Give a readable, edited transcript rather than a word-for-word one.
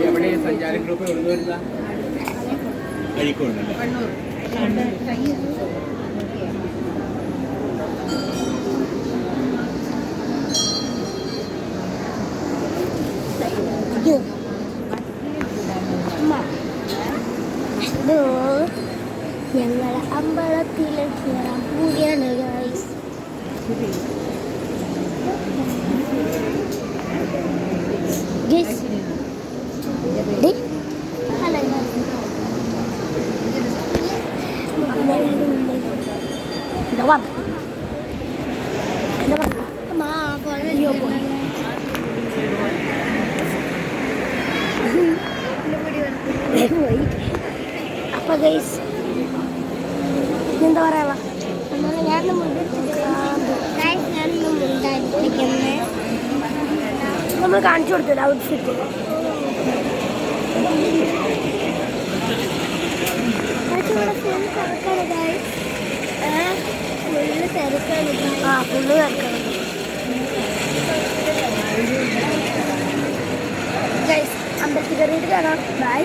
എവിടെ സഞ്ചാര ഗ്രൂപ്പ് എവിടെ വരുന്ന കഴിക്കുന്നുണ്ടല്ലേ ഞങ്ങളെ അമ്പലത്തിലെ കയറാൻ കൂടിയാണ് ഗൈസ്. അപ്പൊ ഗൈസ് എന്താ പറയാ നമ്മൾ കാണിച്ചു കൊടുത്തില്ല ഔട്ട്ഫിറ്റ്. ഫുള്ള് തിരക്കാണ് ഗൈസ്. അമ്പലത്തിൽ കയറിയിട്ട് കാണാം. ബൈ.